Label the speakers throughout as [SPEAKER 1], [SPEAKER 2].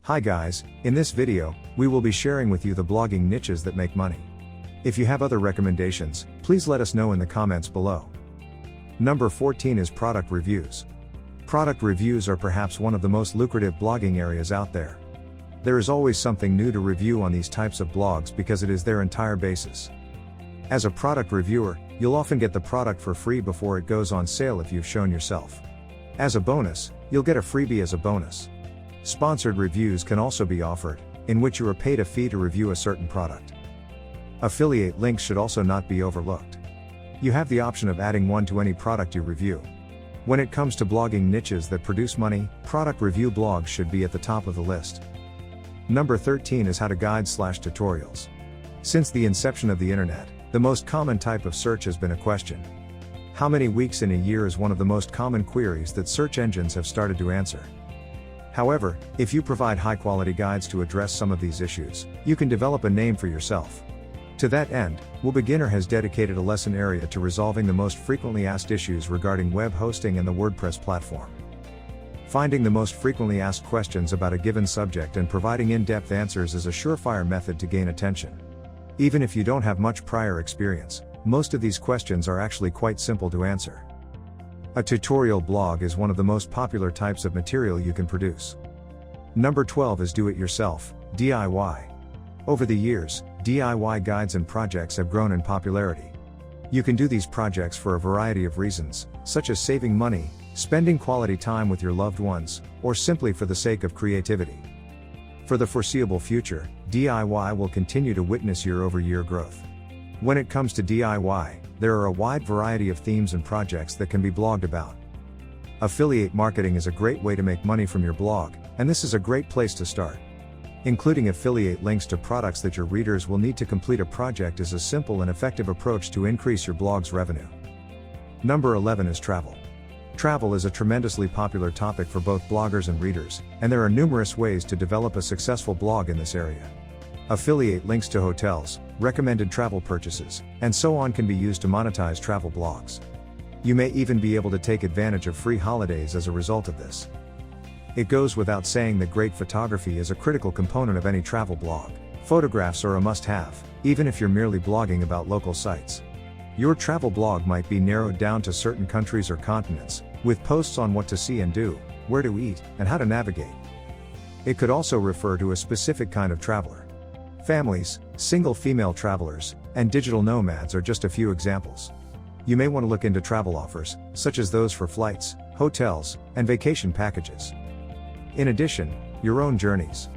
[SPEAKER 1] Hi guys, in this video, we will be sharing with you the blogging niches that make money. If you have other recommendations, please let us know in the comments below. Number 14 is product reviews. Product reviews are perhaps one of the most lucrative blogging areas out there. There is always something new to review on these types of blogs because it is their entire basis. As a product reviewer, you'll often get the product for free before it goes on sale if you've shown yourself. As a bonus, you'll get a freebie as a bonus. Sponsored reviews can also be offered, in which you are paid a fee to review a certain product. Affiliate links should also not be overlooked. You have the option of adding one to any product you review. When it comes to blogging niches that produce money, product review blogs should be at the top of the list. Number 13 is how to guide/tutorials. Since the inception of the internet, the most common type of search has been a question. How many weeks in a year is one of the most common queries that search engines have started to answer. However, if you provide high-quality guides to address some of these issues, you can develop a name for yourself. To that end, WebBeginner has dedicated a lesson area to resolving the most frequently asked issues regarding web hosting and the WordPress platform. Finding the most frequently asked questions about a given subject and providing in-depth answers is a surefire method to gain attention. Even if you don't have much prior experience, most of these questions are actually quite simple to answer. A tutorial blog is one of the most popular types of material you can produce. Number 12 is do-it-yourself, DIY. Over the years, DIY guides and projects have grown in popularity. You can do these projects for a variety of reasons, such as saving money, spending quality time with your loved ones, or simply for the sake of creativity. For the foreseeable future, DIY will continue to witness year-over-year growth. When it comes to DIY, there are a wide variety of themes and projects that can be blogged about. Affiliate marketing is a great way to make money from your blog, and this is a great place to start. Including affiliate links to products that your readers will need to complete a project is a simple and effective approach to increase your blog's revenue. Number 11 is travel. Travel is a tremendously popular topic for both bloggers and readers, and there are numerous ways to develop a successful blog in this area. Affiliate links to hotels, recommended travel purchases, and so on can be used to monetize travel blogs. You may even be able to take advantage of free holidays as a result of this. It goes without saying that great photography is a critical component of any travel blog. Photographs are a must-have, even if you're merely blogging about local sites. Your travel blog might be narrowed down to certain countries or continents, with posts on what to see and do, where to eat, and how to navigate. It could also refer to a specific kind of traveler. Families, single female travelers, and digital nomads are just a few examples. You may want to look into travel offers, such as those for flights, hotels, and vacation packages. In addition, your own journeys.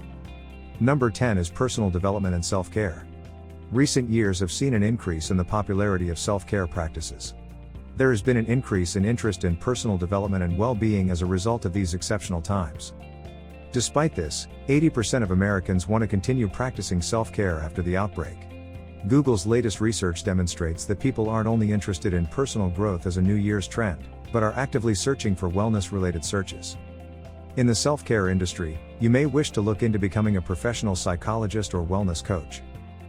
[SPEAKER 1] Number 10 is personal development and self-care. Recent years have seen an increase in the popularity of self-care practices. There has been an increase in interest in personal development and well-being as a result of these exceptional times. Despite this, 80% of Americans want to continue practicing self-care after the outbreak. Google's latest research demonstrates that people aren't only interested in personal growth as a New Year's trend, but are actively searching for wellness-related searches. In the self-care industry, you may wish to look into becoming a professional psychologist or wellness coach.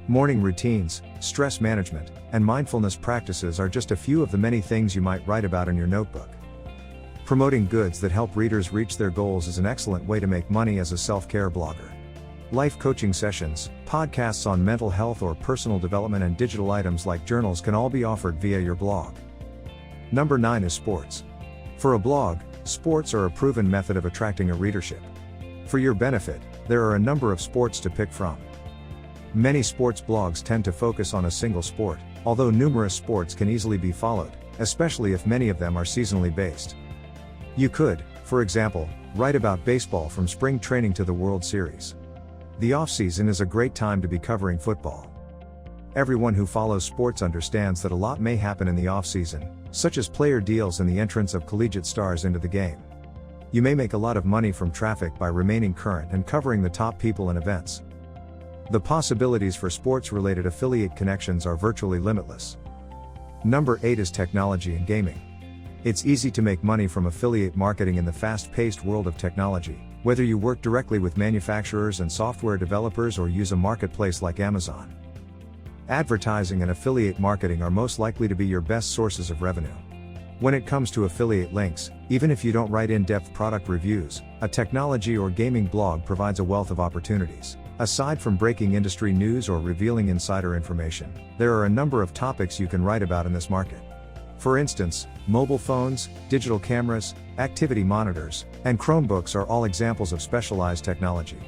[SPEAKER 1] Morning routines, stress management, and mindfulness practices are just a few of the many things you might write about in your notebook. Promoting goods that help readers reach their goals is an excellent way to make money as a self-care blogger. Life coaching sessions, podcasts on mental health or personal development, and digital items like journals can all be offered via your blog. Number 9 is sports. For a blog, sports are a proven method of attracting a readership. For your benefit, there are a number of sports to pick from. Many sports blogs tend to focus on a single sport, although numerous sports can easily be followed, especially if many of them are seasonally based. You could, for example, write about baseball from spring training to the World Series. The off-season is a great time to be covering football. Everyone who follows sports understands that a lot may happen in the off-season, such as player deals and the entrance of collegiate stars into the game. You may make a lot of money from traffic by remaining current and covering the top people and events. The possibilities for sports-related affiliate connections are virtually limitless. Number 8 is technology and gaming. It's easy to make money from affiliate marketing in the fast-paced world of technology, whether you work directly with manufacturers and software developers or use a marketplace like Amazon. Advertising and affiliate marketing are most likely to be your best sources of revenue. When it comes to affiliate links, even if you don't write in-depth product reviews, a technology or gaming blog provides a wealth of opportunities. Aside from breaking industry news or revealing insider information, there are a number of topics you can write about in this market. For instance, mobile phones, digital cameras, activity monitors, and Chromebooks are all examples of specialized technology.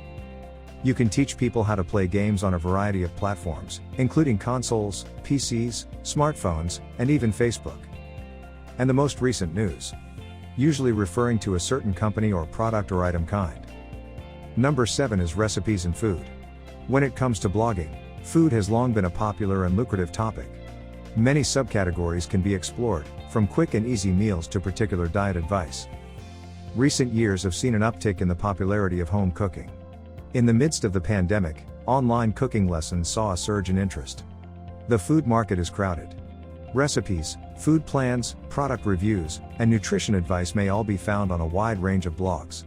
[SPEAKER 1] You can teach people how to play games on a variety of platforms, including consoles, PCs, smartphones, and even Facebook. And the most recent news, usually referring to a certain company or product or item kind. Number 7 is recipes and food. When it comes to blogging, food has long been a popular and lucrative topic. Many subcategories can be explored, from quick and easy meals to particular diet advice. Recent years have seen an uptick in the popularity of home cooking. In the midst of the pandemic, online cooking lessons saw a surge in interest. The food market is crowded. Recipes, food plans, product reviews, and nutrition advice may all be found on a wide range of blogs.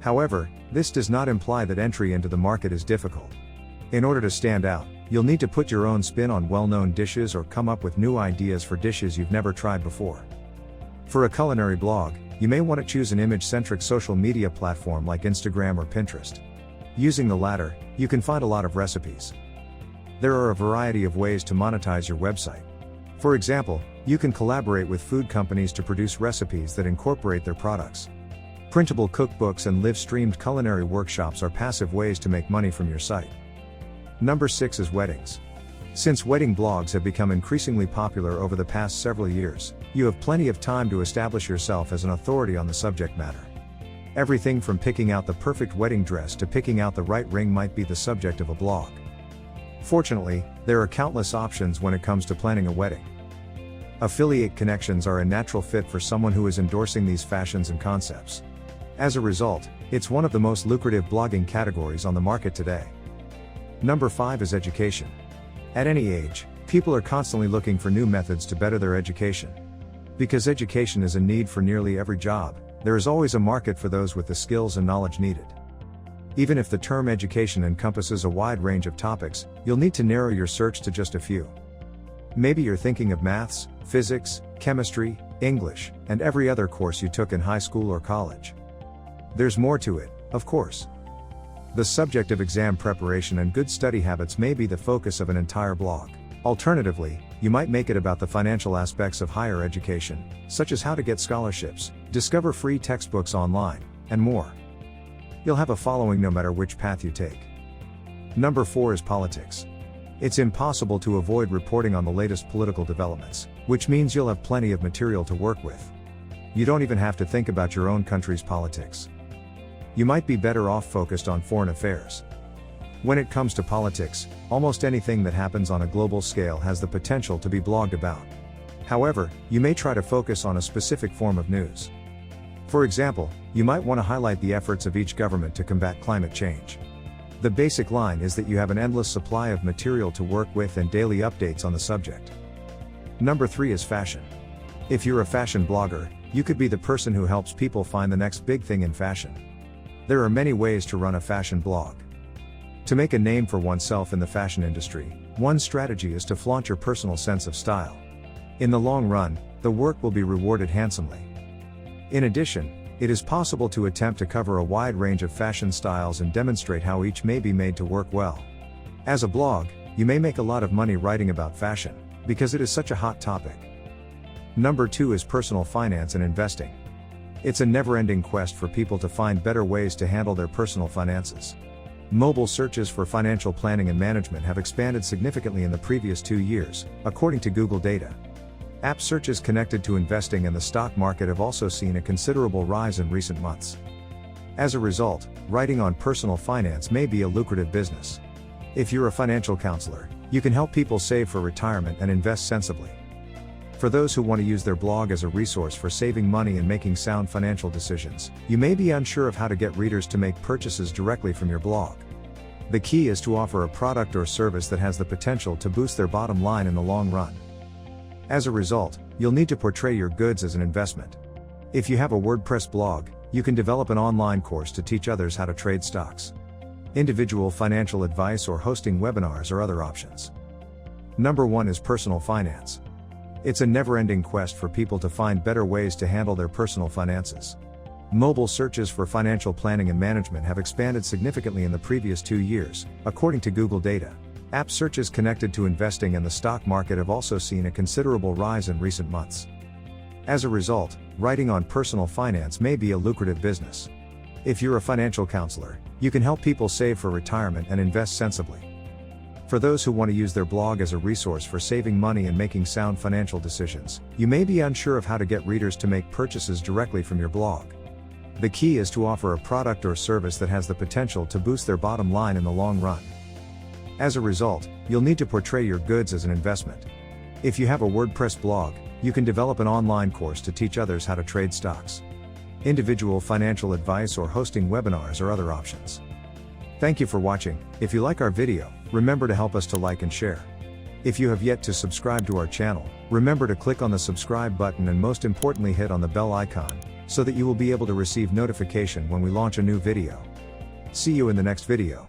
[SPEAKER 1] However, this does not imply that entry into the market is difficult. In order to stand out, you'll need to put your own spin on well-known dishes or come up with new ideas for dishes you've never tried before. For a culinary blog, you may want to choose an image-centric social media platform like Instagram or Pinterest. Using the latter, you can find a lot of recipes. There are a variety of ways to monetize your website. For example, you can collaborate with food companies to produce recipes that incorporate their products. Printable cookbooks and live-streamed culinary workshops are passive ways to make money from your site. Number 6 is weddings. Since wedding blogs have become increasingly popular over the past several years, you have plenty of time to establish yourself as an authority on the subject matter. Everything from picking out the perfect wedding dress to picking out the right ring might be the subject of a blog. Fortunately, there are countless options when it comes to planning a wedding. Affiliate connections are a natural fit for someone who is endorsing these fashions and concepts. As a result, it's one of the most lucrative blogging categories on the market today. Number 5 is education. At any age, people are constantly looking for new methods to better their education. Because education is a need for nearly every job, there is always a market for those with the skills and knowledge needed. Even if the term education encompasses a wide range of topics, you'll need to narrow your search to just a few. Maybe you're thinking of maths, physics, chemistry, English, and every other course you took in high school or college. There's more to it, of course. The subject of exam preparation and good study habits may be the focus of an entire blog. Alternatively, you might make it about the financial aspects of higher education, such as how to get scholarships, discover free textbooks online, and more. You'll have a following no matter which path you take. Number 4 is politics. It's impossible to avoid reporting on the latest political developments, which means you'll have plenty of material to work with. You don't even have to think about your own country's politics. You might be better off focused on foreign affairs. When it comes to politics, almost anything that happens on a global scale has the potential to be blogged about. However, you may try to focus on a specific form of news. For example, you might want to highlight the efforts of each government to combat climate change. The basic line is that you have an endless supply of material to work with and daily updates on the subject. Number 3 is fashion. If you're a fashion blogger, you could be the person who helps people find the next big thing in fashion. There are many ways to run a fashion blog. To make a name for oneself in the fashion industry, one strategy is to flaunt your personal sense of style. In the long run, the work will be rewarded handsomely. In addition, it is possible to attempt to cover a wide range of fashion styles and demonstrate how each may be made to work well. As a blog, you may make a lot of money writing about fashion, because it is such a hot topic. Number 2 is personal finance and investing. It's a never-ending quest for people to find better ways to handle their personal finances. Mobile searches for financial planning and management have expanded significantly in the previous 2 years, according to Google data. App searches connected to investing and the stock market have also seen a considerable rise in recent months. As a result, writing on personal finance may be a lucrative business. If you're a financial counselor, you can help people save for retirement and invest sensibly. For those who want to use their blog as a resource for saving money and making sound financial decisions, you may be unsure of how to get readers to make purchases directly from your blog. The key is to offer a product or service that has the potential to boost their bottom line in the long run. As a result, you'll need to portray your goods as an investment. If you have a WordPress blog, you can develop an online course to teach others how to trade stocks. Individual financial advice or hosting webinars are other options. Number 1 is personal finance. It's a never-ending quest for people to find better ways to handle their personal finances. Mobile searches for financial planning and management have expanded significantly in the previous 2 years, according to Google data. App searches connected to investing and the stock market have also seen a considerable rise in recent months. As a result, writing on personal finance may be a lucrative business. If you're a financial counselor, you can help people save for retirement and invest sensibly. For those who want to use their blog as a resource for saving money and making sound financial decisions, you may be unsure of how to get readers to make purchases directly from your blog. The key is to offer a product or service that has the potential to boost their bottom line in the long run. As a result, you'll need to portray your goods as an investment. If you have a WordPress blog, you can develop an online course to teach others how to trade stocks. Individual financial advice or hosting webinars are other options. Thank you for watching. If you like our video, remember to help us to like and share. If you have yet to subscribe to our channel, remember to click on the subscribe button and most importantly hit on the bell icon, so that you will be able to receive notification when we launch a new video. See you in the next video.